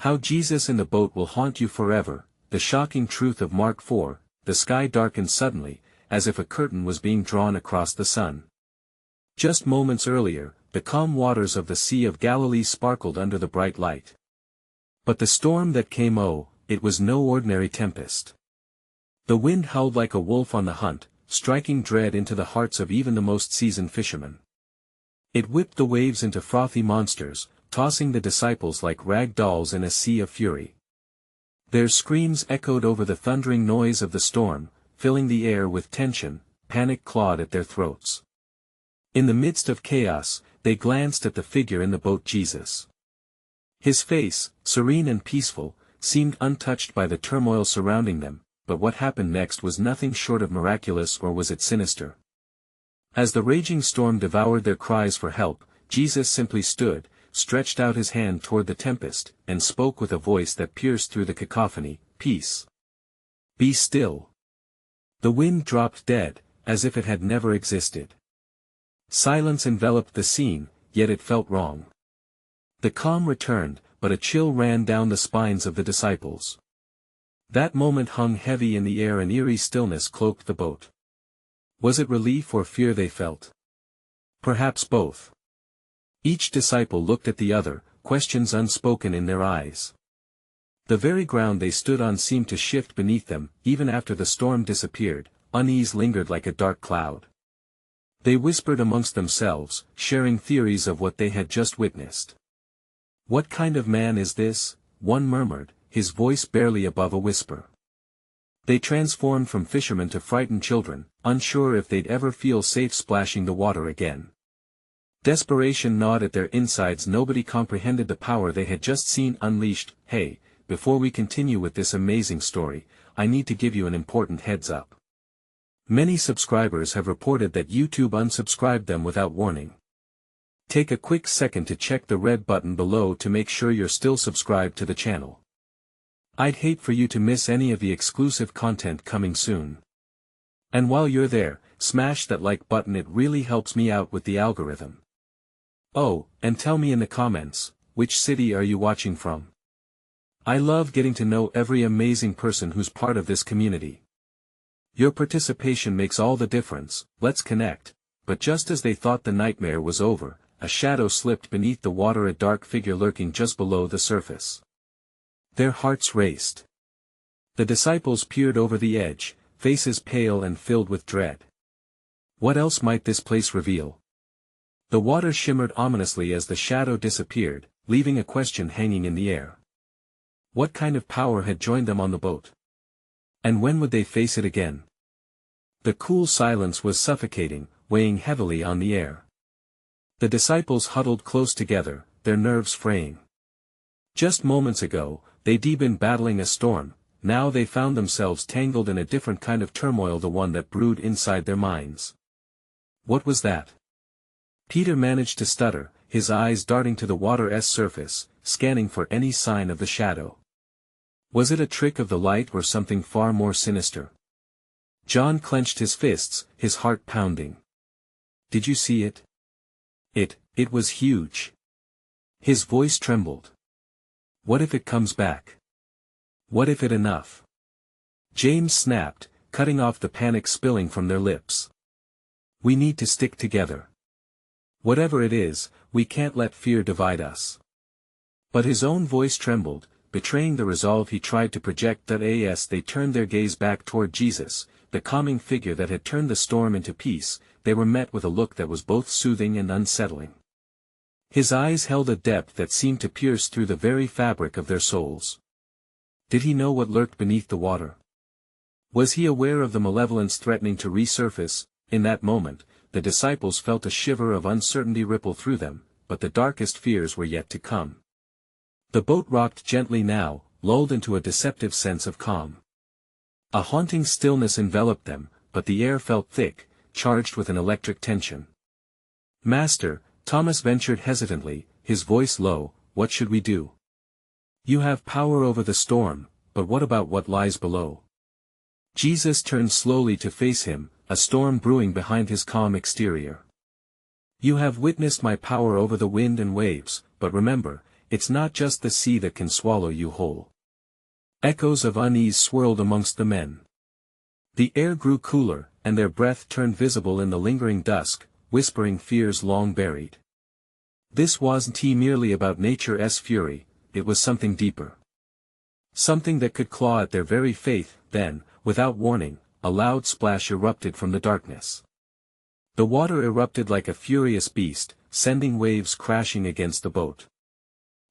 How Jesus in the boat will haunt you forever, the shocking truth of Mark 4, the sky darkened suddenly, as if a curtain was being drawn across the sun. Just moments earlier, the calm waters of the Sea of Galilee sparkled under the bright light. But the storm that came, it was no ordinary tempest. The wind howled like a wolf on the hunt, striking dread into the hearts of even the most seasoned fishermen. It whipped the waves into frothy monsters, tossing the disciples like rag dolls in a sea of fury. Their screams echoed over the thundering noise of the storm, filling the air with tension. Panic clawed at their throats. In the midst of chaos, they glanced at the figure in the boat, Jesus. His face, serene and peaceful, seemed untouched by the turmoil surrounding them, but what happened next was nothing short of miraculous, or was it sinister? As the raging storm devoured their cries for help, Jesus simply stood, stretched out his hand toward the tempest, and spoke with a voice that pierced through the cacophony, "Peace. Be still." The wind dropped dead, as if it had never existed. Silence enveloped the scene, yet it felt wrong. The calm returned, but a chill ran down the spines of the disciples. That moment hung heavy in the air, an eerie stillness cloaked the boat. Was it relief or fear they felt? Perhaps both. Each disciple looked at the other, questions unspoken in their eyes. The very ground they stood on seemed to shift beneath them. Even after the storm disappeared, unease lingered like a dark cloud. They whispered amongst themselves, sharing theories of what they had just witnessed. "What kind of man is this?" one murmured, his voice barely above a whisper. They transformed from fishermen to frightened children, unsure if they'd ever feel safe splashing the water again. Desperation gnawed at their insides. Nobody comprehended the power they had just seen unleashed. "Hey, before we continue with this amazing story, I need to give you an important heads up. Many subscribers have reported that YouTube unsubscribed them without warning. Take a quick second to check the red button below to make sure you're still subscribed to the channel. I'd hate for you to miss any of the exclusive content coming soon. And while you're there, smash that like button, it really helps me out with the algorithm. Oh, and tell me in the comments, which city are you watching from? I love getting to know every amazing person who's part of this community. Your participation makes all the difference. Let's connect." But just as they thought the nightmare was over, a shadow slipped beneath the water, a dark figure lurking just below the surface. Their hearts raced. The disciples peered over the edge, faces pale and filled with dread. What else might this place reveal? The water shimmered ominously as the shadow disappeared, leaving a question hanging in the air. What kind of power had joined them on the boat? And when would they face it again? The cool silence was suffocating, weighing heavily on the air. The disciples huddled close together, their nerves fraying. Just moments ago, they'd been battling a storm. Now they found themselves tangled in a different kind of turmoil, the one that brewed inside their minds. What was that? Peter managed to stutter, his eyes darting to the water's surface, scanning for any sign of the shadow. Was it a trick of the light or something far more sinister? John clenched his fists, his heart pounding. "Did you see it? It was huge." His voice trembled. "What if it comes back? What if it enough?" James snapped, cutting off the panic spilling from their lips. "We need to stick together. Whatever it is, we can't let fear divide us." But his own voice trembled, betraying the resolve he tried to project. As they turned their gaze back toward Jesus, the calming figure that had turned the storm into peace, they were met with a look that was both soothing and unsettling. His eyes held a depth that seemed to pierce through the very fabric of their souls. Did he know what lurked beneath the water? Was he aware of the malevolence threatening to resurface? In that moment, the disciples felt a shiver of uncertainty ripple through them, but the darkest fears were yet to come. The boat rocked gently now, lulled into a deceptive sense of calm. A haunting stillness enveloped them, but the air felt thick, charged with an electric tension. "Master," Thomas ventured hesitantly, his voice low, "what should we do? You have power over the storm, but what about what lies below?" Jesus turned slowly to face him, a storm brewing behind his calm exterior. "You have witnessed my power over the wind and waves, but remember, it's not just the sea that can swallow you whole. Echoes of unease swirled amongst the men. The air grew cooler, and their breath turned visible in the lingering dusk, whispering fears long buried. This wasn't merely about nature's fury, it was something deeper. Something that could claw at their very faith. Then, without warning, a loud splash erupted from the darkness. The water erupted like a furious beast, sending waves crashing against the boat.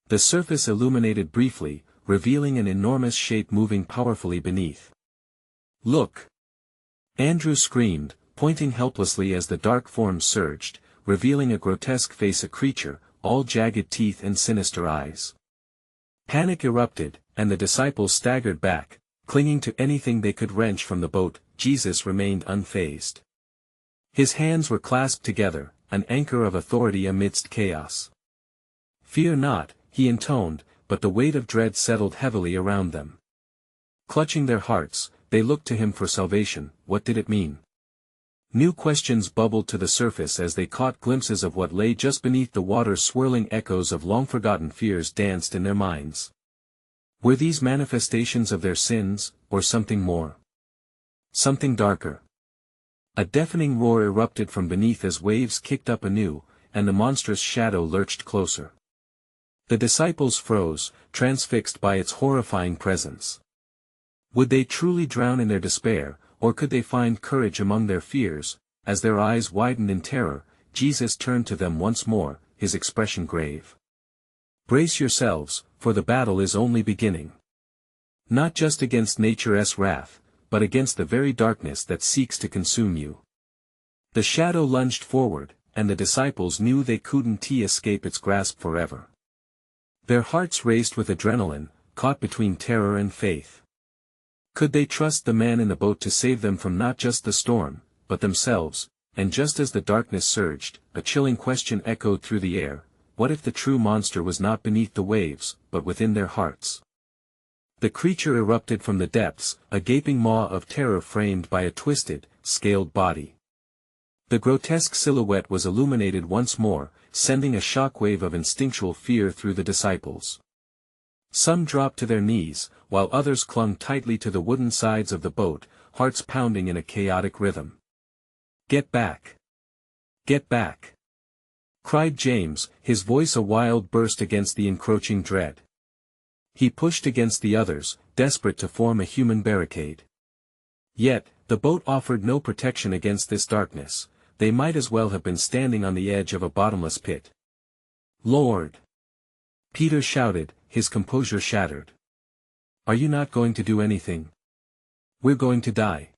The surface illuminated briefly, revealing an enormous shape moving powerfully beneath. "Look!" Andrew screamed, pointing helplessly as the dark form surged, revealing a grotesque face, a creature, all jagged teeth and sinister eyes. Panic erupted, and the disciples staggered back, clinging to anything they could wrench from the boat. Jesus remained unfazed. His hands were clasped together, an anchor of authority amidst chaos. "Fear not," he intoned, but the weight of dread settled heavily around them. Clutching their hearts, they looked to him for salvation. What did it mean? New questions bubbled to the surface as they caught glimpses of what lay just beneath the water. Swirling echoes of long-forgotten fears danced in their minds. Were these manifestations of their sins, or something more? Something darker? A deafening roar erupted from beneath as waves kicked up anew, and the monstrous shadow lurched closer. The disciples froze, transfixed by its horrifying presence. Would they truly drown in their despair, or could they find courage among their fears? As their eyes widened in terror, Jesus turned to them once more, his expression grave. "Brace yourselves, for the battle is only beginning. Not just against nature's wrath, but against the very darkness that seeks to consume you." The shadow lunged forward, and the disciples knew they couldn't escape its grasp forever. Their hearts raced with adrenaline, caught between terror and faith. Could they trust the man in the boat to save them from not just the storm, but themselves? And just as the darkness surged, a chilling question echoed through the air: what if the true monster was not beneath the waves, but within their hearts? The creature erupted from the depths, a gaping maw of terror framed by a twisted, scaled body. The grotesque silhouette was illuminated once more, sending a shockwave of instinctual fear through the disciples. Some dropped to their knees, while others clung tightly to the wooden sides of the boat, hearts pounding in a chaotic rhythm. "Get back! Get back!" cried James, his voice a wild burst against the encroaching dread. He pushed against the others, desperate to form a human barricade. Yet, the boat offered no protection against this darkness. They might as well have been standing on the edge of a bottomless pit. "Lord!" Peter shouted, his composure shattered. "Are you not going to do anything? We're going to die."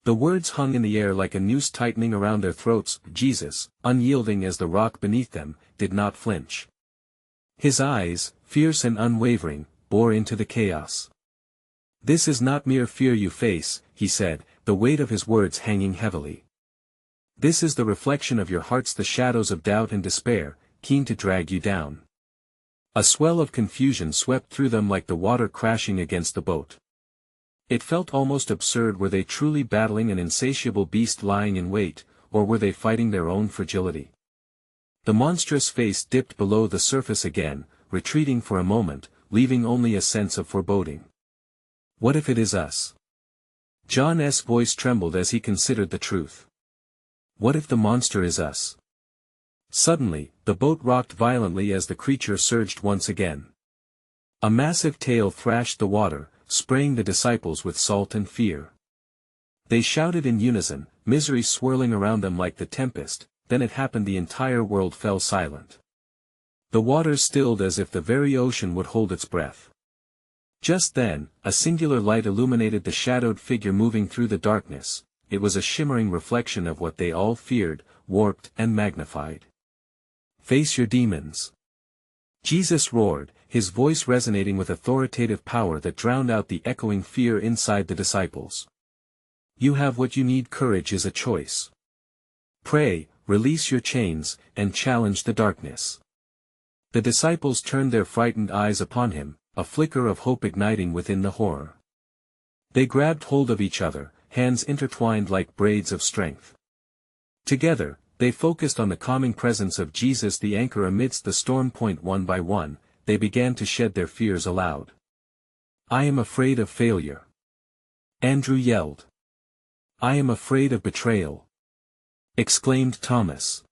The words hung in the air like a noose tightening around their throats. Jesus, unyielding as the rock beneath them, did not flinch. His eyes, fierce and unwavering, bore into the chaos. "This is not mere fear you face," he said, the weight of his words hanging heavily. "This is the reflection of your hearts, the shadows of doubt and despair, keen to drag you down." A swell of confusion swept through them like the water crashing against the boat. It felt almost absurd. Were they truly battling an insatiable beast lying in wait, or were they fighting their own fragility? The monstrous face dipped below the surface again, retreating for a moment, leaving only a sense of foreboding. "What if it is us?" John's voice trembled as he considered the truth. "What if the monster is us?" Suddenly, the boat rocked violently as the creature surged once again. A massive tail thrashed the water, spraying the disciples with salt and fear. They shouted in unison, misery swirling around them like the tempest. Then it happened. The entire world fell silent. The waters stilled as if the very ocean would hold its breath. Just then, a singular light illuminated the shadowed figure moving through the darkness. It was a shimmering reflection of what they all feared, warped and magnified. "Face your demons!" Jesus roared, his voice resonating with authoritative power that drowned out the echoing fear inside the disciples. "You have what you need. Courage is a choice. Pray, release your chains, and challenge the darkness." The disciples turned their frightened eyes upon him, a flicker of hope igniting within the horror. They grabbed hold of each other, hands intertwined like braids of strength. Together, they focused on the calming presence of Jesus, the anchor amidst the storm. One by one, they began to shed their fears aloud. "I am afraid of failure," Andrew yelled. "I am afraid of betrayal," exclaimed Thomas.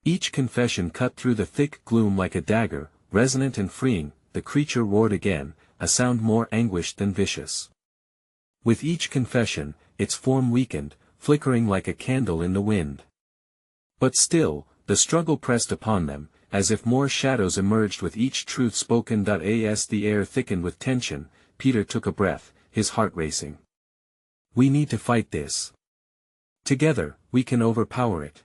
Each confession cut through the thick gloom like a dagger, resonant and freeing. The creature roared again, a sound more anguished than vicious. With each confession, its form weakened, flickering like a candle in the wind. But still, the struggle pressed upon them, as if more shadows emerged with each truth spoken. As the air thickened with tension, Peter took a breath, his heart racing. "We need to fight this. Together, we can overpower it."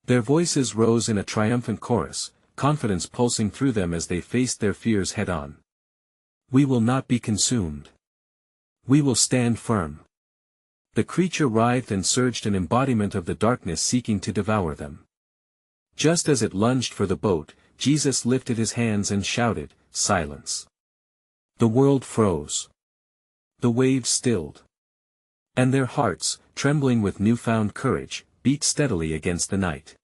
Their voices rose in a triumphant chorus, confidence pulsing through them as they faced their fears head-on. "We will not be consumed. We will stand firm." The creature writhed and surged, an embodiment of the darkness seeking to devour them. Just as it lunged for the boat, Jesus lifted his hands and shouted, "Silence!" The world froze. The waves stilled. And their hearts, trembling with newfound courage, beat steadily against the night.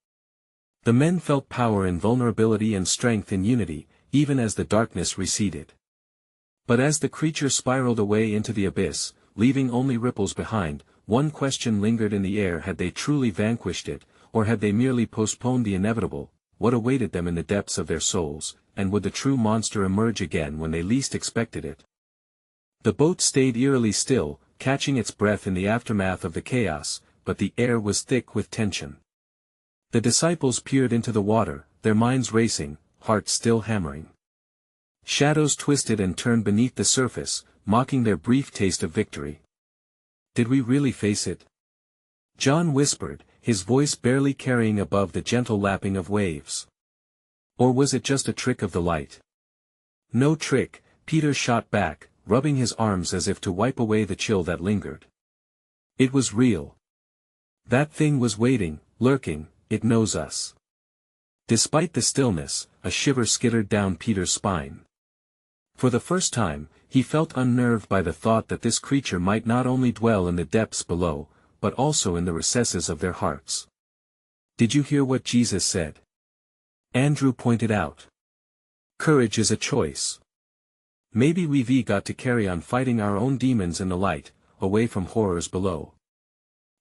The men felt power in vulnerability and strength in unity, even as the darkness receded. But as the creature spiraled away into the abyss, leaving only ripples behind, one question lingered in the air: had they truly vanquished it, or had they merely postponed the inevitable? What awaited them in the depths of their souls, and would the true monster emerge again when they least expected it? The boat stayed eerily still, catching its breath in the aftermath of the chaos, but the air was thick with tension. The disciples peered into the water, their minds racing, hearts still hammering. Shadows twisted and turned beneath the surface, mocking their brief taste of victory. "Did we really face it?" John whispered, his voice barely carrying above the gentle lapping of waves. "Or was it just a trick of the light?" "No trick," Peter shot back, rubbing his arms as if to wipe away the chill that lingered. "It was real. That thing was waiting, lurking, it knows us." Despite the stillness, a shiver skittered down Peter's spine. For the first time, he felt unnerved by the thought that this creature might not only dwell in the depths below, but also in the recesses of their hearts. "Did you hear what Jesus said?" Andrew pointed out. "Courage is a choice. Maybe we've got to carry on fighting our own demons in the light, away from horrors below."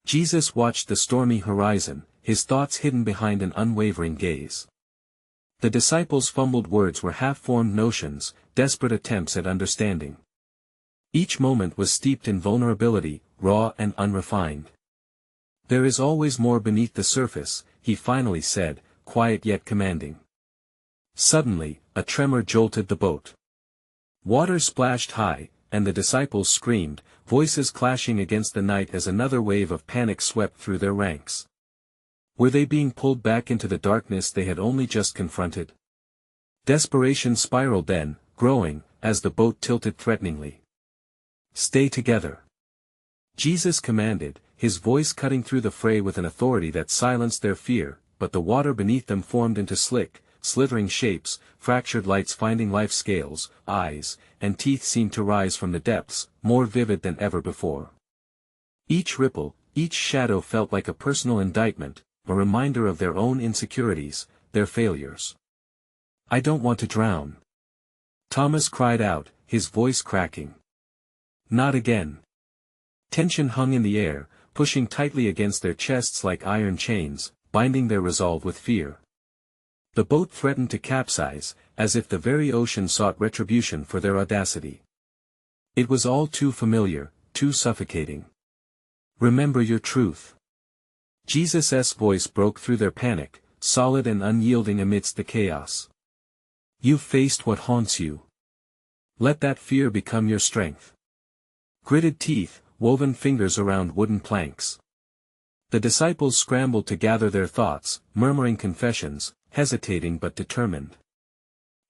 Jesus watched the stormy horizon, his thoughts hidden behind an unwavering gaze. The disciples' fumbled words were half-formed notions, desperate attempts at understanding. Each moment was steeped in vulnerability, raw and unrefined. "There is always more beneath the surface," he finally said, quiet yet commanding. Suddenly, a tremor jolted the boat. Water splashed high, and the disciples screamed, voices clashing against the night as another wave of panic swept through their ranks. Were they being pulled back into the darkness they had only just confronted? Desperation spiraled then, growing, as the boat tilted threateningly. "Stay together," Jesus commanded, his voice cutting through the fray with an authority that silenced their fear, but the water beneath them formed into slick, slithering shapes, fractured lights finding life. Scales, eyes, and teeth seemed to rise from the depths, more vivid than ever before. Each ripple, each shadow felt like a personal indictment, a reminder of their own insecurities, their failures. "I don't want to drown," Thomas cried out, his voice cracking. "Not again." Tension hung in the air, pushing tightly against their chests like iron chains, binding their resolve with fear. The boat threatened to capsize, as if the very ocean sought retribution for their audacity. It was all too familiar, too suffocating. "Remember your truth." Jesus' voice broke through their panic, solid and unyielding amidst the chaos. "You've faced what haunts you. Let that fear become your strength." Gritted teeth, woven fingers around wooden planks. The disciples scrambled to gather their thoughts, murmuring confessions, hesitating but determined.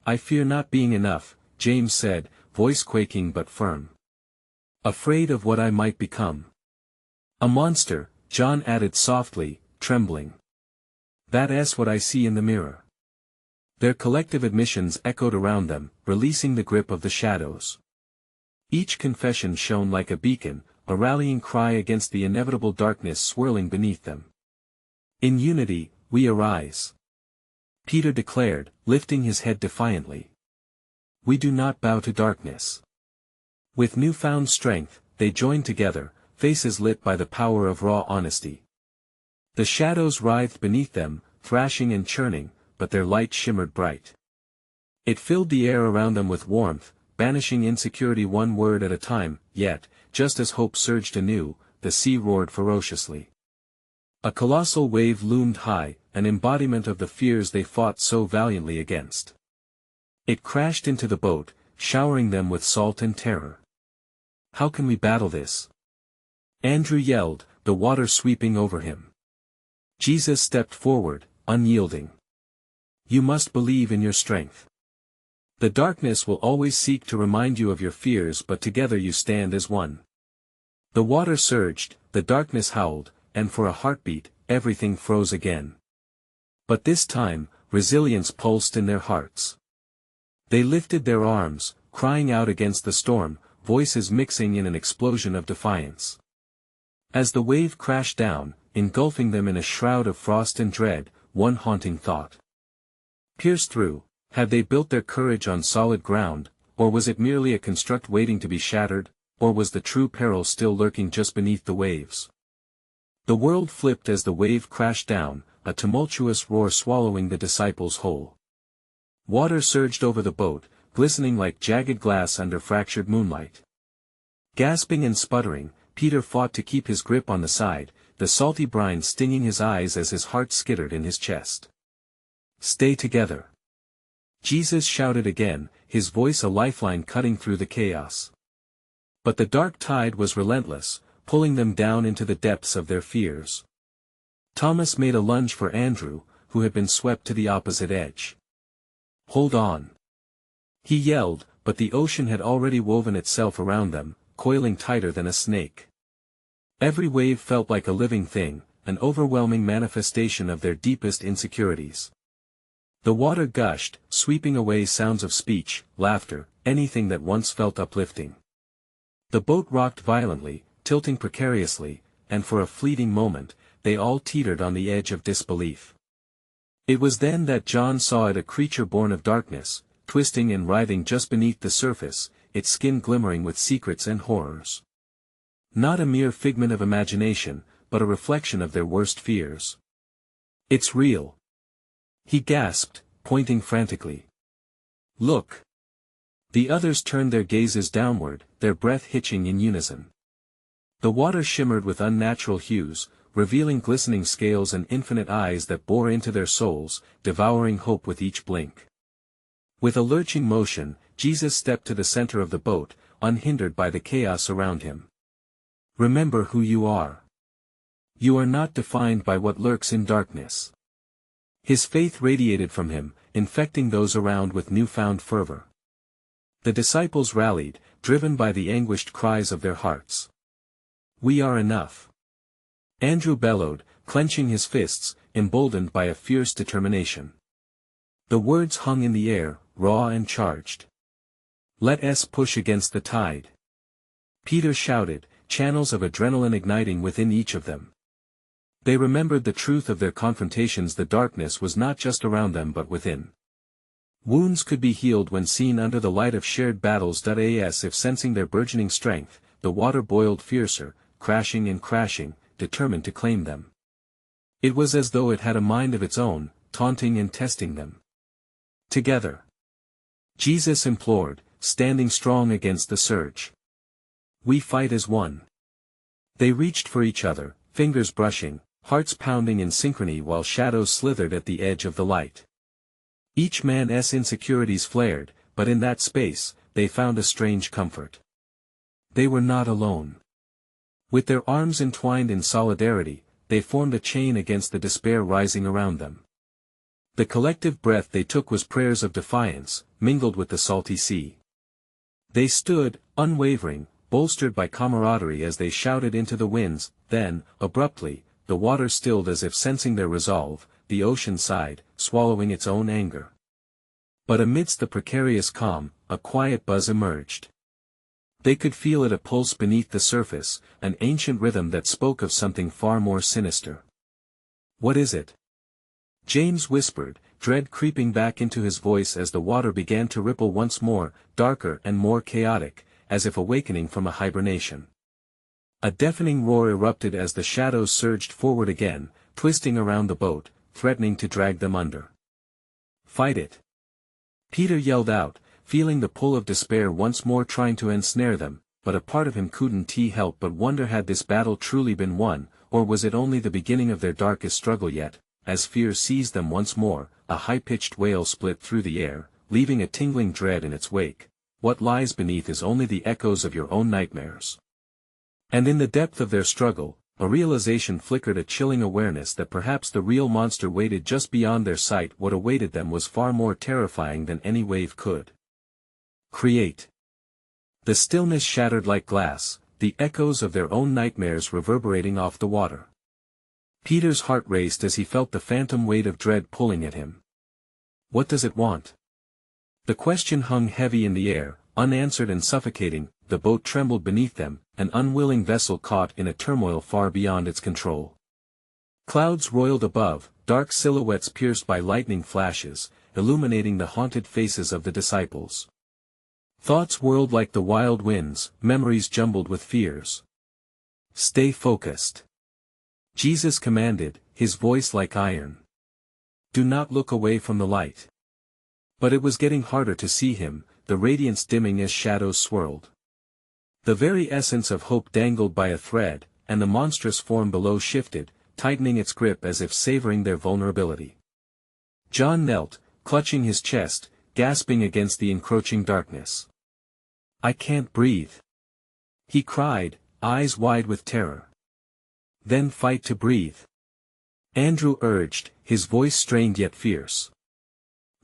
"I fear not being enough," James said, voice quaking but firm. "Afraid of what I might become." "A monster," John added softly, trembling. "That's what I see in the mirror." Their collective admissions echoed around them, releasing the grip of the shadows. Each confession shone like a beacon, a rallying cry against the inevitable darkness swirling beneath them. "In unity, we arise," Peter declared, lifting his head defiantly. We do not bow to darkness. With newfound strength, they joined together, faces lit by the power of raw honesty. The shadows writhed beneath them, thrashing and churning, but their light shimmered bright. It filled the air around them with warmth, banishing insecurity one word at a time, yet, just as hope surged anew, the sea roared ferociously. A colossal wave loomed high, an embodiment of the fears they fought so valiantly against. It crashed into the boat, showering them with salt and terror. How can we battle this? Andrew yelled, the water sweeping over him. Jesus stepped forward, unyielding. You must believe in your strength. The darkness will always seek to remind you of your fears, but together you stand as one. The water surged, the darkness howled, and for a heartbeat, everything froze again. But this time, resilience pulsed in their hearts. They lifted their arms, crying out against the storm, voices mixing in an explosion of defiance. As the wave crashed down, engulfing them in a shroud of frost and dread, one haunting thought pierced through: had they built their courage on solid ground, or was it merely a construct waiting to be shattered, or was the true peril still lurking just beneath the waves? The world flipped as the wave crashed down, a tumultuous roar swallowing the disciples whole. Water surged over the boat, glistening like jagged glass under fractured moonlight. Gasping and sputtering, Peter fought to keep his grip on the side, the salty brine stinging his eyes as his heart skittered in his chest. Stay together. Jesus shouted again, his voice a lifeline cutting through the chaos. But the dark tide was relentless, pulling them down into the depths of their fears. Thomas made a lunge for Andrew, who had been swept to the opposite edge. Hold on! He yelled, but the ocean had already woven itself around them, coiling tighter than a snake. Every wave felt like a living thing, an overwhelming manifestation of their deepest insecurities. The water gushed, sweeping away sounds of speech, laughter, anything that once felt uplifting. The boat rocked violently, tilting precariously, and for a fleeting moment, they all teetered on the edge of disbelief. It was then that John saw it, a creature born of darkness, twisting and writhing just beneath the surface, its skin glimmering with secrets and horrors. Not a mere figment of imagination, but a reflection of their worst fears. It's real! He gasped, pointing frantically. Look! The others turned their gazes downward, their breath hitching in unison. The water shimmered with unnatural hues, revealing glistening scales and infinite eyes that bore into their souls, devouring hope with each blink. With a lurching motion, Jesus stepped to the center of the boat, unhindered by the chaos around him. Remember who you are. You are not defined by what lurks in darkness. His faith radiated from him, infecting those around with newfound fervor. The disciples rallied, driven by the anguished cries of their hearts. We are enough. Andrew bellowed, clenching his fists, emboldened by a fierce determination. The words hung in the air, raw and charged. Let us push against the tide. Peter shouted, channels of adrenaline igniting within each of them. They remembered the truth of their confrontations: the darkness was not just around them but within. Wounds could be healed when seen under the light of shared battles. As if sensing their burgeoning strength, the water boiled fiercer, crashing and crashing, determined to claim them. It was as though it had a mind of its own, taunting and testing them. Together! Jesus implored, standing strong against the surge. We fight as one. They reached for each other, fingers brushing, hearts pounding in synchrony while shadows slithered at the edge of the light. Each man's insecurities flared, but in that space, they found a strange comfort. They were not alone. With their arms entwined in solidarity, they formed a chain against the despair rising around them. The collective breath they took was prayers of defiance, mingled with the salty sea. They stood, unwavering, bolstered by camaraderie as they shouted into the winds. Then, abruptly, the water stilled as if sensing their resolve, the ocean sighed, swallowing its own anger. But amidst the precarious calm, a quiet buzz emerged. They could feel it, a pulse beneath the surface, an ancient rhythm that spoke of something far more sinister. What is it? James whispered, dread creeping back into his voice as the water began to ripple once more, darker and more chaotic, as if awakening from a hibernation. A deafening roar erupted as the shadows surged forward again, twisting around the boat, threatening to drag them under. "Fight it!" Peter yelled out, feeling the pull of despair once more trying to ensnare them, but a part of him couldn't help but wonder had this battle truly been won, or was it only the beginning of their darkest struggle yet. As fear seized them once more, a high-pitched wail split through the air, leaving a tingling dread in its wake. What lies beneath is only the echoes of your own nightmares. And in the depth of their struggle, a realization flickered, a chilling awareness that perhaps the real monster waited just beyond their sight. What awaited them was far more terrifying than any wave could create. The stillness shattered like glass, the echoes of their own nightmares reverberating off the water. Peter's heart raced as he felt the phantom weight of dread pulling at him. What does it want? The question hung heavy in the air, unanswered and suffocating. The boat trembled beneath them, an unwilling vessel caught in a turmoil far beyond its control. Clouds roiled above, dark silhouettes pierced by lightning flashes, illuminating the haunted faces of the disciples. Thoughts whirled like the wild winds, memories jumbled with fears. "Stay focused," Jesus commanded, his voice like iron. "Do not look away from the light." But it was getting harder to see him, the radiance dimming as shadows swirled. The very essence of hope dangled by a thread, and the monstrous form below shifted, tightening its grip as if savoring their vulnerability. John knelt, clutching his chest, gasping against the encroaching darkness. "I can't breathe," he cried, eyes wide with terror. "Then fight to breathe," Andrew urged, his voice strained yet fierce.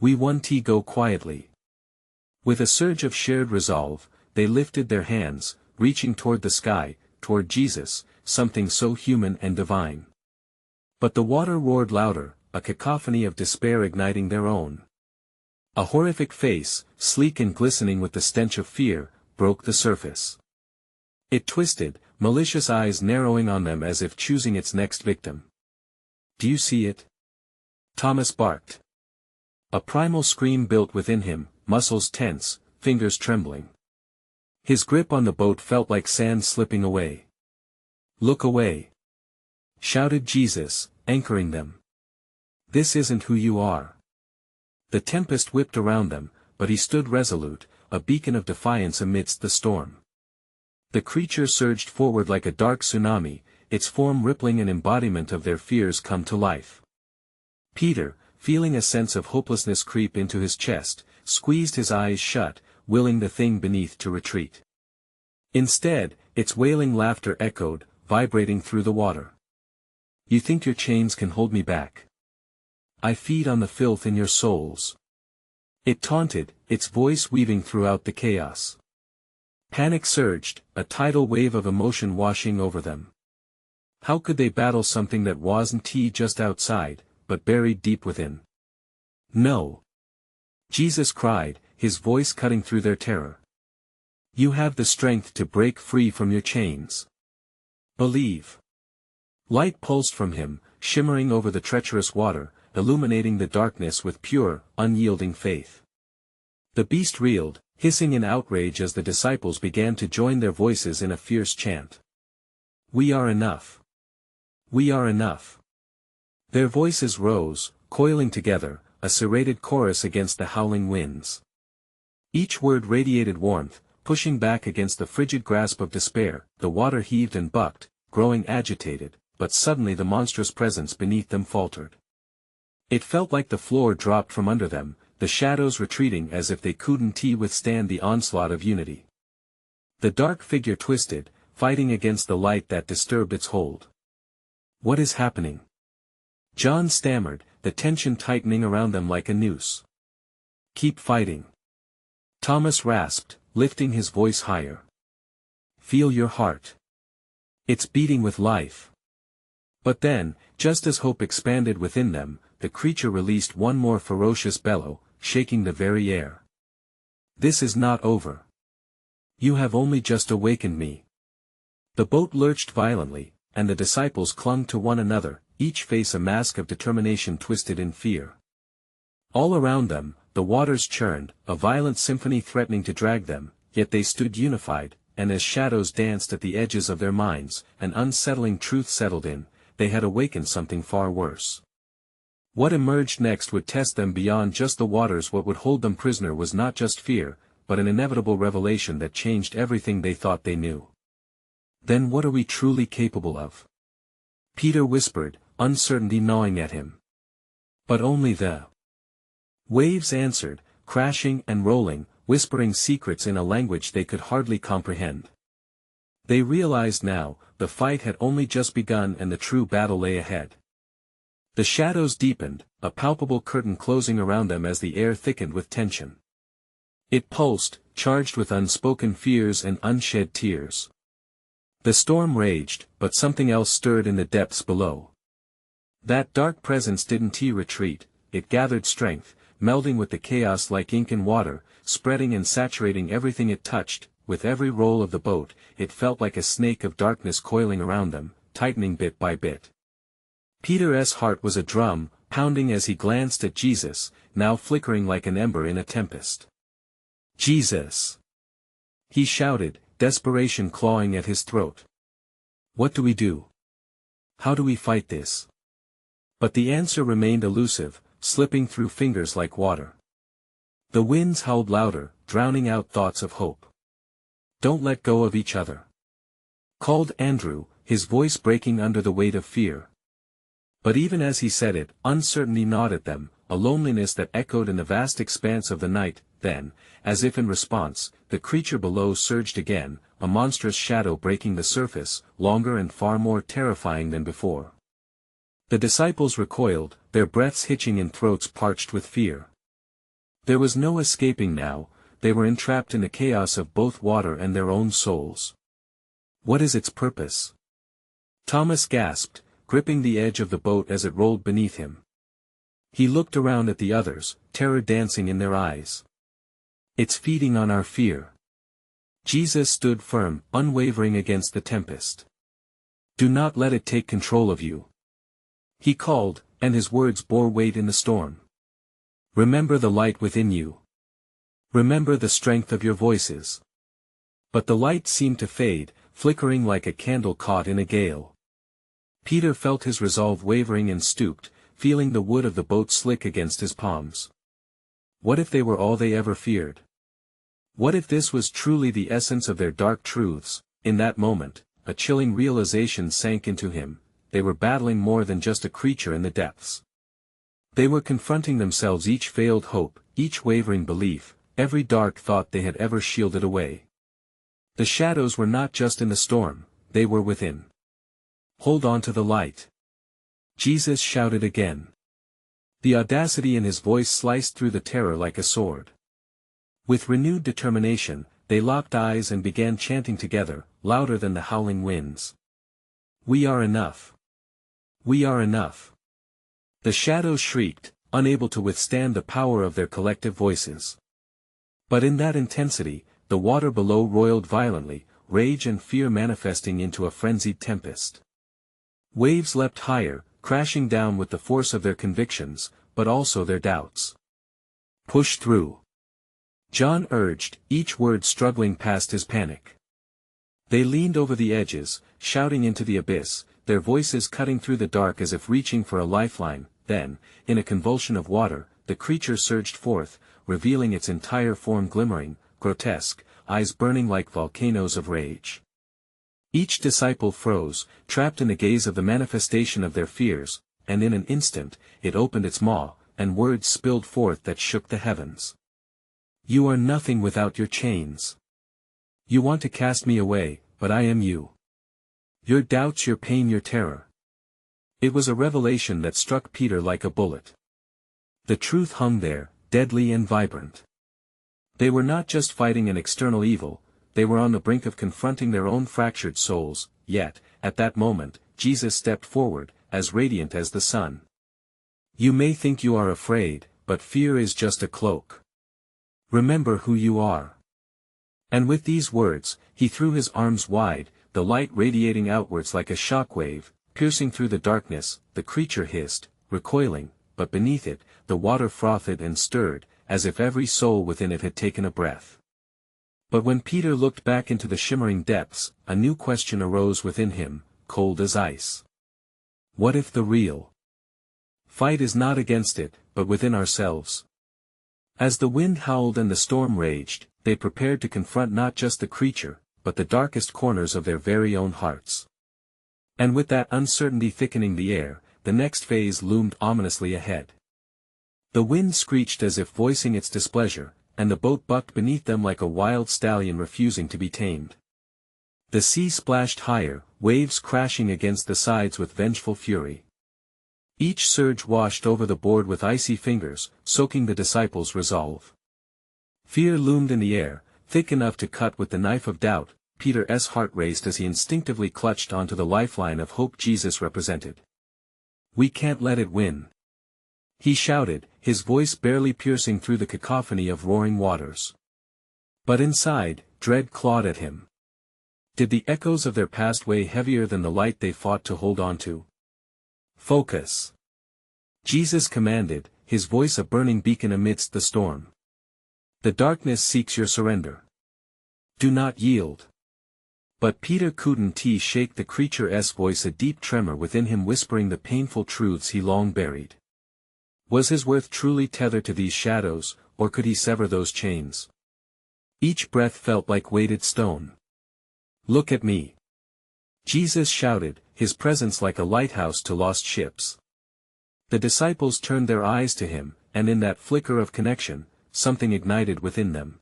"We want to go quietly." With a surge of shared resolve, they lifted their hands, reaching toward the sky, toward Jesus, something so human and divine. But the water roared louder, a cacophony of despair igniting their own. A horrific face, sleek and glistening with the stench of fear, broke the surface. It twisted, malicious eyes narrowing on them as if choosing its next victim. "Do you see it?" Thomas barked. A primal scream built within him, muscles tense, fingers trembling. His grip on the boat felt like sand slipping away. "Look away!" shouted Jesus, anchoring them. "This isn't who you are." The tempest whipped around them, but he stood resolute, a beacon of defiance amidst the storm. The creature surged forward like a dark tsunami, its form rippling, an embodiment of their fears come to life. Peter, feeling a sense of hopelessness creep into his chest, squeezed his eyes shut, willing the thing beneath to retreat. Instead, its wailing laughter echoed, vibrating through the water. "You think your chains can hold me back? I feed on the filth in your souls," it taunted, its voice weaving throughout the chaos. Panic surged, a tidal wave of emotion washing over them. How could they battle something that wasn't just outside, but buried deep within? "No!" Jesus cried, his voice cutting through their terror. "You have the strength to break free from your chains. Believe." Light pulsed from him, shimmering over the treacherous water, illuminating the darkness with pure, unyielding faith. The beast reeled, hissing in outrage as the disciples began to join their voices in a fierce chant. "We are enough. We are enough." Their voices rose, coiling together, a serrated chorus against the howling winds. Each word radiated warmth, pushing back against the frigid grasp of despair. The water heaved and bucked, growing agitated, but suddenly the monstrous presence beneath them faltered. It felt like the floor dropped from under them, the shadows retreating as if they couldn't withstand the onslaught of unity. The dark figure twisted, fighting against the light that disturbed its hold. "What is happening?" John stammered, the tension tightening around them like a noose. "Keep fighting," Thomas rasped, lifting his voice higher. "Feel your heart. It's beating with life." But then, just as hope expanded within them, the creature released one more ferocious bellow, shaking the very air. "This is not over. You have only just awakened me." The boat lurched violently, and the disciples clung to one another, each face a mask of determination twisted in fear. All around them, the waters churned, a violent symphony threatening to drag them, yet they stood unified, and as shadows danced at the edges of their minds, an unsettling truth settled in: they had awakened something far worse. What emerged next would test them beyond just the waters. What would hold them prisoner was not just fear, but an inevitable revelation that changed everything they thought they knew. Then what are we truly capable of? Peter whispered, uncertainty gnawing at him. But only the waves answered, crashing and rolling, whispering secrets in a language they could hardly comprehend. They realized now, the fight had only just begun and the true battle lay ahead. The shadows deepened, a palpable curtain closing around them as the air thickened with tension. It pulsed, charged with unspoken fears and unshed tears. The storm raged, but something else stirred in the depths below. That dark presence didn't retreat, it gathered strength, melding with the chaos like ink in water, spreading and saturating everything it touched. With every roll of the boat, it felt like a snake of darkness coiling around them, tightening bit by bit. Peter's heart was a drum, pounding as he glanced at Jesus, now flickering like an ember in a tempest. "Jesus!" he shouted, desperation clawing at his throat. "What do we do? How do we fight this?" But the answer remained elusive, slipping through fingers like water. The winds howled louder, drowning out thoughts of hope. "Don't let go of each other," called Andrew, his voice breaking under the weight of fear. But even as he said it, uncertainty gnawed at them, a loneliness that echoed in the vast expanse of the night. Then, as if in response, the creature below surged again, a monstrous shadow breaking the surface, longer and far more terrifying than before. The disciples recoiled, their breaths hitching in throats parched with fear. There was no escaping now, they were entrapped in the chaos of both water and their own souls. "What is its purpose?" Thomas gasped, gripping the edge of the boat as it rolled beneath him. He looked around at the others, terror dancing in their eyes. "It's feeding on our fear." Jesus stood firm, unwavering against the tempest. "Do not let it take control of you," he called, and his words bore weight in the storm. "Remember the light within you. Remember the strength of your voices." But the light seemed to fade, flickering like a candle caught in a gale. Peter felt his resolve wavering and stooped, feeling the wood of the boat slick against his palms. What if they were all they ever feared? What if this was truly the essence of their dark truths? In that moment, a chilling realization sank into him: they were battling more than just a creature in the depths. They were confronting themselves, each failed hope, each wavering belief, every dark thought they had ever shielded away. The shadows were not just in the storm, they were within. "Hold on to the light," Jesus shouted again. The audacity in his voice sliced through the terror like a sword. With renewed determination, they locked eyes and began chanting together, louder than the howling winds. "We are enough. We are enough." The shadows shrieked, unable to withstand the power of their collective voices. But in that intensity, the water below roiled violently, rage and fear manifesting into a frenzied tempest. Waves leapt higher, crashing down with the force of their convictions, but also their doubts. "Push through," John urged, each word struggling past his panic. They leaned over the edges, shouting into the abyss, their voices cutting through the dark as if reaching for a lifeline. Then, in a convulsion of water, the creature surged forth, revealing its entire form, glimmering, grotesque, eyes burning like volcanoes of rage. Each disciple froze, trapped in the gaze of the manifestation of their fears, and in an instant, it opened its maw, and words spilled forth that shook the heavens. "You are nothing without your chains. You want to cast me away, but I am you. Your doubts, your pain, your terror." It was a revelation that struck Peter like a bullet. The truth hung there, deadly and vibrant. They were not just fighting an external evil, they were on the brink of confronting their own fractured souls. Yet, at that moment, Jesus stepped forward, as radiant as the sun. "You may think you are afraid, but fear is just a cloak. Remember who you are." And with these words, he threw his arms wide, the light radiating outwards like a shock wave, piercing through the darkness, the creature hissed, recoiling, but beneath it, the water frothed and stirred, as if every soul within it had taken a breath. But when Peter looked back into the shimmering depths, a new question arose within him, cold as ice. What if the real fight is not against it, but within ourselves? As the wind howled and the storm raged, they prepared to confront not just the creature, but the darkest corners of their very own hearts. And with that uncertainty thickening the air, the next phase loomed ominously ahead. The wind screeched as if voicing its displeasure, and the boat bucked beneath them like a wild stallion refusing to be tamed. The sea splashed higher, waves crashing against the sides with vengeful fury. Each surge washed over the board with icy fingers, soaking the disciples' resolve. Fear loomed in the air, thick enough to cut with the knife of doubt. Peter's heart raced as he instinctively clutched onto the lifeline of hope Jesus represented. "We can't let it win," he shouted, his voice barely piercing through the cacophony of roaring waters. But inside, dread clawed at him. Did the echoes of their past weigh heavier than the light they fought to hold on to? "Focus," Jesus commanded, his voice a burning beacon amidst the storm. "The darkness seeks your surrender. Do not yield." But Peter couldn't shake the creature's voice, a deep tremor within him whispering the painful truths he long buried. Was his worth truly tethered to these shadows, or could he sever those chains? Each breath felt like weighted stone. "Look at me," Jesus shouted, his presence like a lighthouse to lost ships. The disciples turned their eyes to him, and in that flicker of connection, something ignited within them.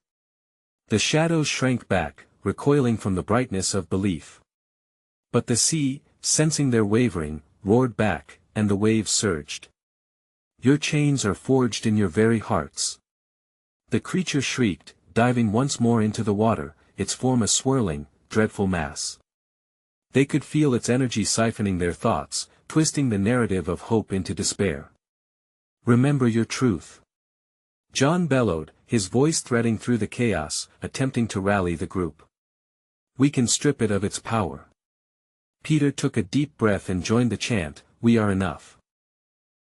The shadows shrank back, recoiling from the brightness of belief. But the sea, sensing their wavering, roared back, and the waves surged. "Your chains are forged in your very hearts." The creature shrieked, diving once more into the water, its form a swirling, dreadful mass. They could feel its energy siphoning their thoughts, twisting the narrative of hope into despair. "Remember your truth," John bellowed, his voice threading through the chaos, attempting to rally the group. "We can strip it of its power." Peter took a deep breath and joined the chant, "We are enough.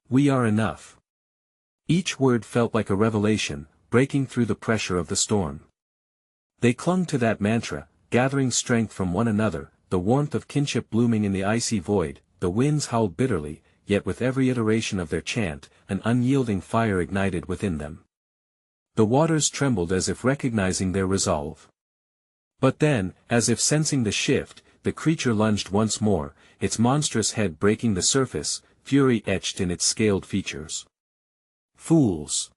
We are enough." Each word felt like a revelation, breaking through the pressure of the storm. They clung to that mantra, gathering strength from one another, the warmth of kinship blooming in the icy void. The winds howled bitterly, yet with every iteration of their chant, an unyielding fire ignited within them. The waters trembled as if recognizing their resolve. But then, as if sensing the shift, the creature lunged once more, its monstrous head breaking the surface, fury etched in its scaled features. "Fools!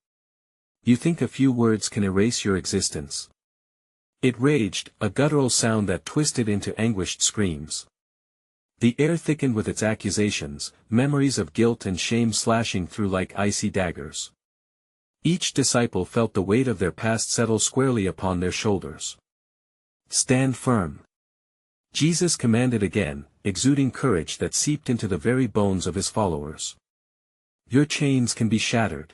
You think a few words can erase your existence?" It raged, a guttural sound that twisted into anguished screams. The air thickened with its accusations, memories of guilt and shame slashing through like icy daggers. Each disciple felt the weight of their past settle squarely upon their shoulders. "Stand firm," Jesus commanded again, exuding courage that seeped into the very bones of his followers. "Your chains can be shattered."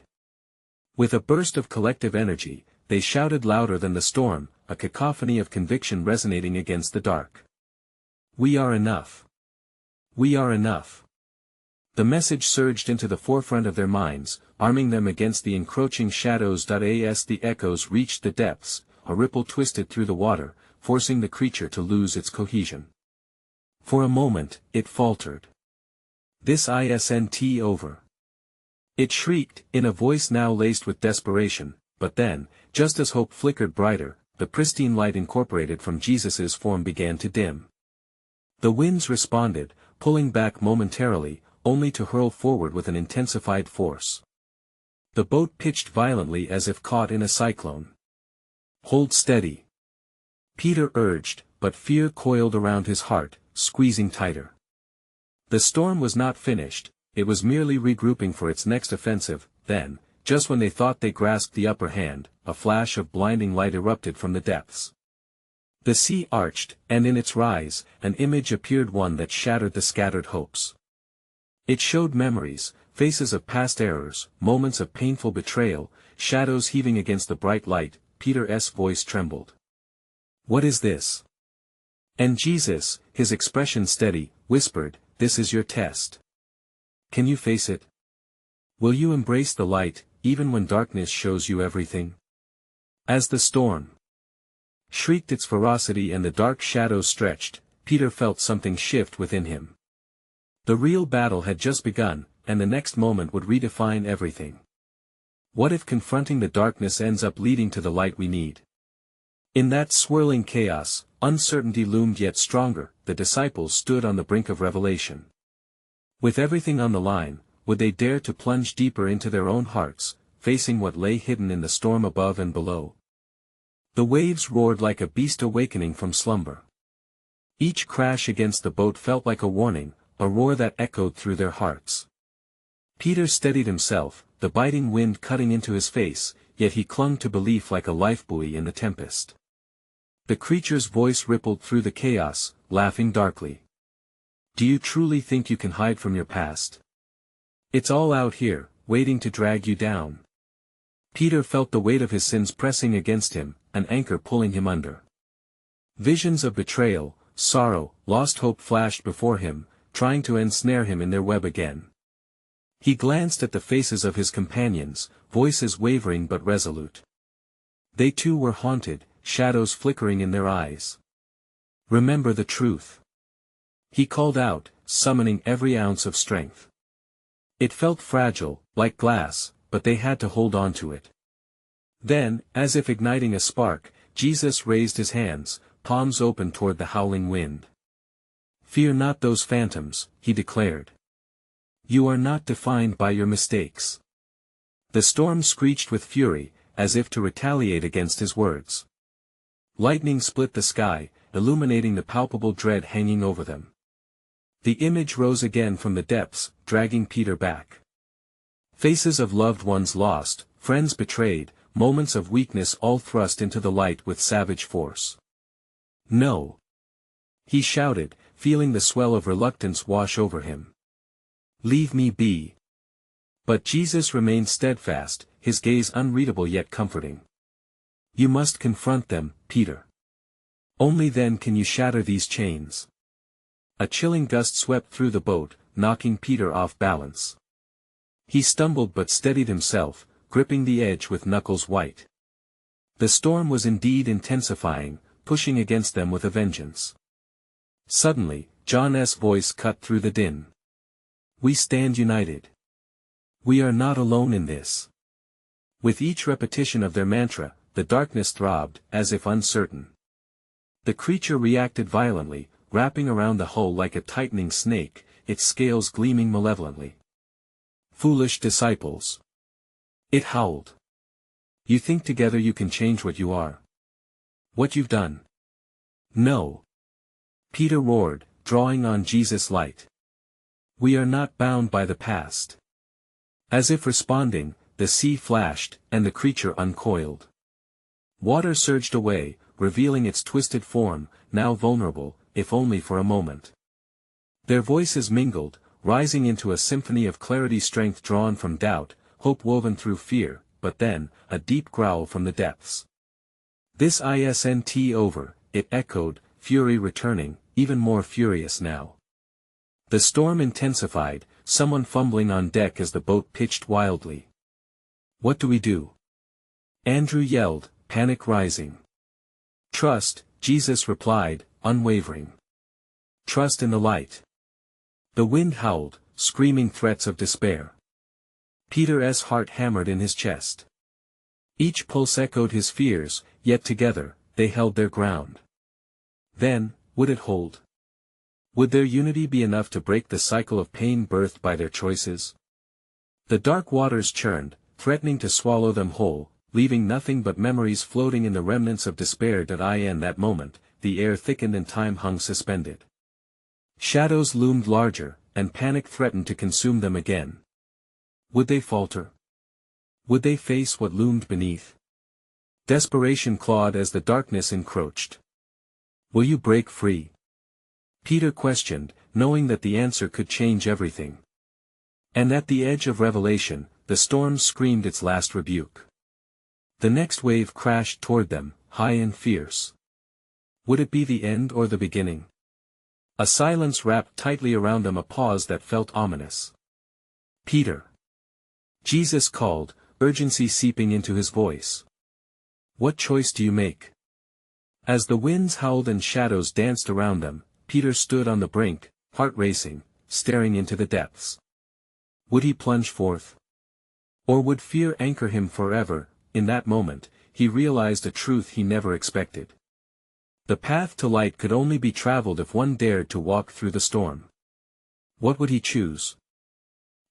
With a burst of collective energy, they shouted louder than the storm, a cacophony of conviction resonating against the dark. "We are enough. We are enough." The message surged into the forefront of their minds, arming them against the encroaching shadows. As the echoes reached the depths, a ripple twisted through the water, forcing the creature to lose its cohesion. For a moment, it faltered. "This isn't over," it shrieked, in a voice now laced with desperation, but then, just as hope flickered brighter, the pristine light incorporated from Jesus's form began to dim. The winds responded, pulling back momentarily, only to hurl forward with an intensified force. The boat pitched violently as if caught in a cyclone. "Hold steady," Peter urged, but fear coiled around his heart, squeezing tighter. The storm was not finished, it was merely regrouping for its next offensive. Then, just when they thought they grasped the upper hand, a flash of blinding light erupted from the depths. The sea arched, and in its rise, an image appeared, one that shattered the scattered hopes. It showed memories, faces of past errors, moments of painful betrayal, shadows heaving against the bright light. Peter's voice trembled. "What is this?" And Jesus, his expression steady, whispered, this is your test. Can you face it? Will you embrace the light, even when darkness shows you everything? As the storm shrieked its ferocity and the dark shadows stretched, Peter felt something shift within him. The real battle had just begun, and the next moment would redefine everything. What if confronting the darkness ends up leading to the light we need? In that swirling chaos, uncertainty loomed yet stronger. The disciples stood on the brink of revelation. With everything on the line, would they dare to plunge deeper into their own hearts, facing what lay hidden in the storm above and below? The waves roared like a beast awakening from slumber. Each crash against the boat felt like a warning, a roar that echoed through their hearts. Peter steadied himself, the biting wind cutting into his face, yet he clung to belief like a lifebuoy in the tempest. The creature's voice rippled through the chaos, laughing darkly. Do you truly think you can hide from your past? It's all out here, waiting to drag you down. Peter felt the weight of his sins pressing against him, an anchor pulling him under. Visions of betrayal, sorrow, lost hope flashed before him, trying to ensnare him in their web again. He glanced at the faces of his companions, voices wavering but resolute. They too were haunted, shadows flickering in their eyes. Remember the truth. He called out, summoning every ounce of strength. It felt fragile, like glass, but they had to hold on to it. Then, as if igniting a spark, Jesus raised his hands, palms open toward the howling wind. Fear not those phantoms, he declared. You are not defined by your mistakes. The storm screeched with fury, as if to retaliate against his words. Lightning split the sky, illuminating the palpable dread hanging over them. The image rose again from the depths, dragging Peter back. Faces of loved ones lost, friends betrayed, moments of weakness all thrust into the light with savage force. No! He shouted, feeling the swell of reluctance wash over him. Leave me be. But Jesus remained steadfast, his gaze unreadable yet comforting. You must confront them, Peter. Only then can you shatter these chains. A chilling gust swept through the boat, knocking Peter off balance. He stumbled but steadied himself, gripping the edge with knuckles white. The storm was indeed intensifying, pushing against them with a vengeance. Suddenly, John's voice cut through the din. We stand united. We are not alone in this. With each repetition of their mantra, the darkness throbbed, as if uncertain. The creature reacted violently, wrapping around the hull like a tightening snake, its scales gleaming malevolently. Foolish disciples. It howled. You think together you can change what you are? What you've done? No. Peter roared, drawing on Jesus' light. We are not bound by the past. As if responding, the sea flashed, and the creature uncoiled. Water surged away, revealing its twisted form, now vulnerable, if only for a moment. Their voices mingled, rising into a symphony of clarity, strength drawn from doubt, hope woven through fear, but then, a deep growl from the depths. This isn't over, it echoed, fury returning, even more furious now. The storm intensified, someone fumbling on deck as the boat pitched wildly. What do we do? Andrew yelled, panic rising. Trust, Jesus replied, unwavering. Trust in the light. The wind howled, screaming threats of despair. Peter's heart hammered in his chest. Each pulse echoed his fears, yet together, they held their ground. Then, would it hold? Would their unity be enough to break the cycle of pain birthed by their choices? The dark waters churned, threatening to swallow them whole, leaving nothing but memories floating in the remnants of despair. In that moment, the air thickened and time hung suspended. Shadows loomed larger, and panic threatened to consume them again. Would they falter? Would they face what loomed beneath? Desperation clawed as the darkness encroached. Will you break free? Peter questioned, knowing that the answer could change everything. And at the edge of revelation, the storm screamed its last rebuke. The next wave crashed toward them, high and fierce. Would it be the end or the beginning? A silence wrapped tightly around them, a pause that felt ominous. "Peter!" Jesus called, urgency seeping into his voice. "What choice do you make?" As the winds howled and shadows danced around them, Peter stood on the brink, heart racing, staring into the depths. Would he plunge forth? Or would fear anchor him forever? In that moment, he realized a truth he never expected. The path to light could only be traveled if one dared to walk through the storm. What would he choose?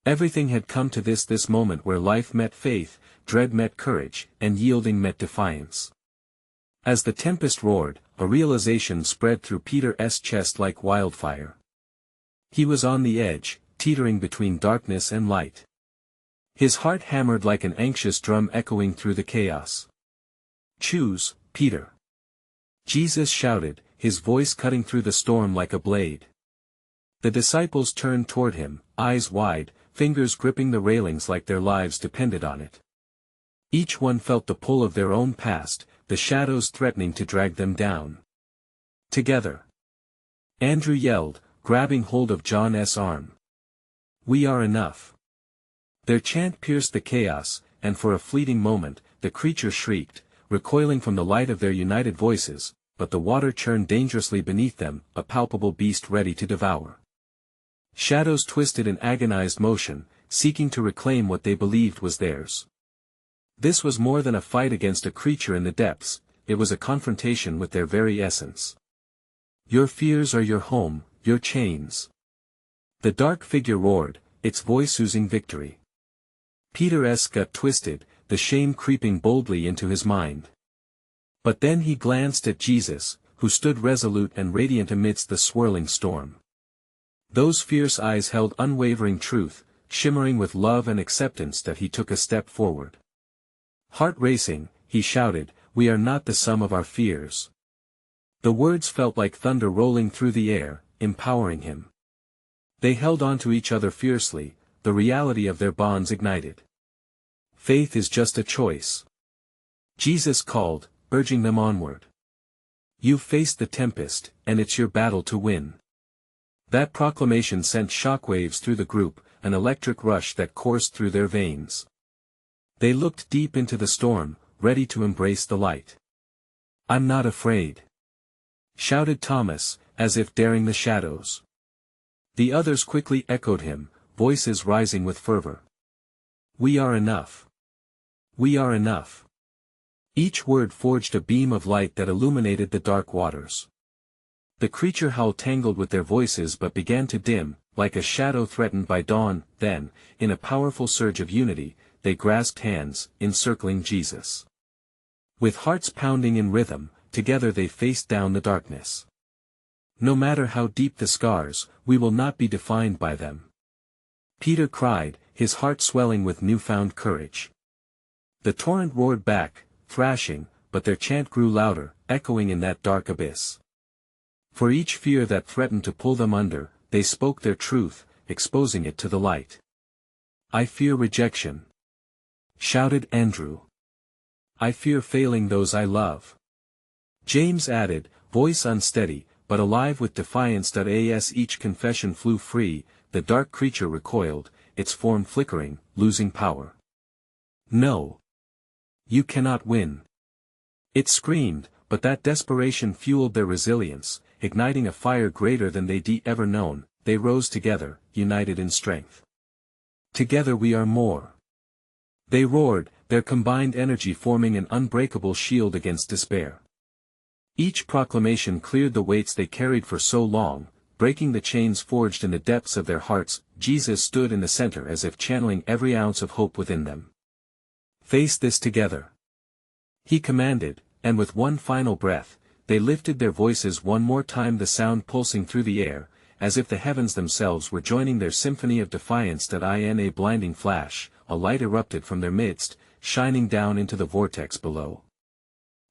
Everything had come to this moment where life met faith, dread met courage, and yielding met defiance. As the tempest roared, a realization spread through Peter's chest like wildfire. He was on the edge, teetering between darkness and light. His heart hammered like an anxious drum echoing through the chaos. "Choose, Peter!" Jesus shouted, his voice cutting through the storm like a blade. The disciples turned toward him, eyes wide, fingers gripping the railings like their lives depended on it. Each one felt the pull of their own past, the shadows threatening to drag them down. "Together!" Andrew yelled, grabbing hold of John's arm. "We are enough!" Their chant pierced the chaos, and for a fleeting moment, the creature shrieked, recoiling from the light of their united voices, but the water churned dangerously beneath them, a palpable beast ready to devour. Shadows twisted in agonized motion, seeking to reclaim what they believed was theirs. This was more than a fight against a creature in the depths, it was a confrontation with their very essence. "Your fears are your home, your chains." The dark figure roared, its voice oozing victory. Peter's gut twisted, the shame creeping boldly into his mind. But then he glanced at Jesus, who stood resolute and radiant amidst the swirling storm. Those fierce eyes held unwavering truth, shimmering with love and acceptance that he took a step forward. Heart racing, he shouted, "We are not the sum of our fears." The words felt like thunder rolling through the air, empowering him. They held on to each other fiercely, the reality of their bonds ignited. "Faith is just a choice," Jesus called, urging them onward. "You've faced the tempest, and it's your battle to win." That proclamation sent shockwaves through the group, an electric rush that coursed through their veins. They looked deep into the storm, ready to embrace the light. "I'm not afraid," shouted Thomas, as if daring the shadows. The others quickly echoed him, voices rising with fervor. "We are enough. We are enough." Each word forged a beam of light that illuminated the dark waters. The creature howl tangled with their voices but began to dim, like a shadow threatened by dawn. Then, in a powerful surge of unity, they grasped hands, encircling Jesus. With hearts pounding in rhythm, together they faced down the darkness. "No matter how deep the scars, we will not be defined by them," Peter cried, his heart swelling with newfound courage. The torrent roared back, thrashing, but their chant grew louder, echoing in that dark abyss. For each fear that threatened to pull them under, they spoke their truth, exposing it to the light. "I fear rejection," shouted Andrew. "I fear failing those I love," James added, voice unsteady, but alive with defiance. As each confession flew free, the dark creature recoiled, its form flickering, losing power. "No! You cannot win!" It screamed, but that desperation fueled their resilience, igniting a fire greater than they'd ever known. They rose together, united in strength. "Together we are more!" They roared, their combined energy forming an unbreakable shield against despair. Each proclamation cleared the weights they carried for so long, breaking the chains forged in the depths of their hearts. Jesus stood in the center as if channeling every ounce of hope within them. "Face this together," he commanded, and with one final breath, they lifted their voices one more time, the sound pulsing through the air, as if the heavens themselves were joining their symphony of defiance. In a blinding flash, a light erupted from their midst, shining down into the vortex below.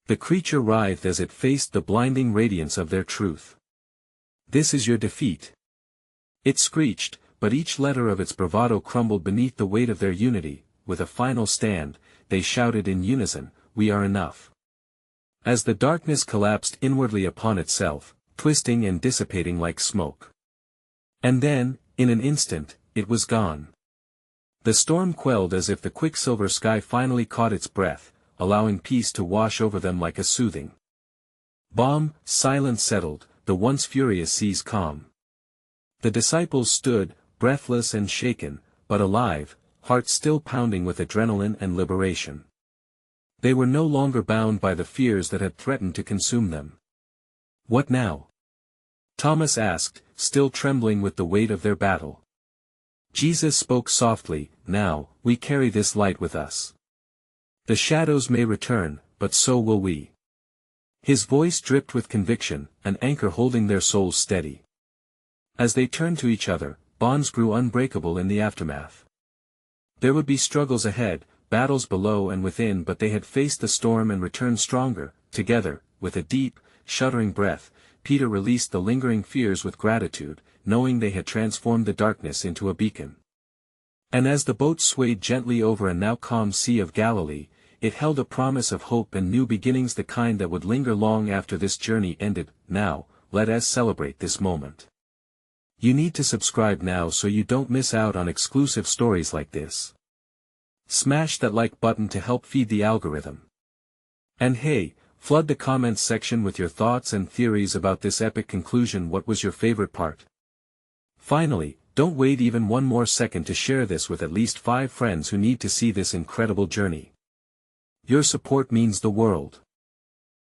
The creature writhed as it faced the blinding radiance of their truth. "This is your defeat," it screeched, but each letter of its bravado crumbled beneath the weight of their unity. With a final stand, they shouted in unison, "We are enough." As the darkness collapsed inwardly upon itself, twisting and dissipating like smoke. And then, in an instant, it was gone. The storm quelled as if the quicksilver sky finally caught its breath, allowing peace to wash over them like a soothing balm. Silence settled, the once furious seas calm. The disciples stood, breathless and shaken, but alive, hearts still pounding with adrenaline and liberation. They were no longer bound by the fears that had threatened to consume them. What now? Thomas asked, still trembling with the weight of their battle. Jesus spoke softly, now, we carry this light with us. The shadows may return, but so will we. His voice dripped with conviction, an anchor holding their souls steady. As they turned to each other, bonds grew unbreakable in the aftermath. There would be struggles ahead, battles below and within, but they had faced the storm and returned stronger. Together, with a deep, shuddering breath, Peter released the lingering fears with gratitude, knowing they had transformed the darkness into a beacon. And as the boat swayed gently over a now calm Sea of Galilee, it held a promise of hope and new beginnings, the kind that would linger long after this journey ended. Now, let us celebrate this moment. You need to subscribe now so you don't miss out on exclusive stories like this. Smash that like button to help feed the algorithm. And hey, flood the comments section with your thoughts and theories about this epic conclusion. What was your favorite part? Finally, don't wait even one more second to share this with at least 5 friends who need to see this incredible journey. Your support means the world.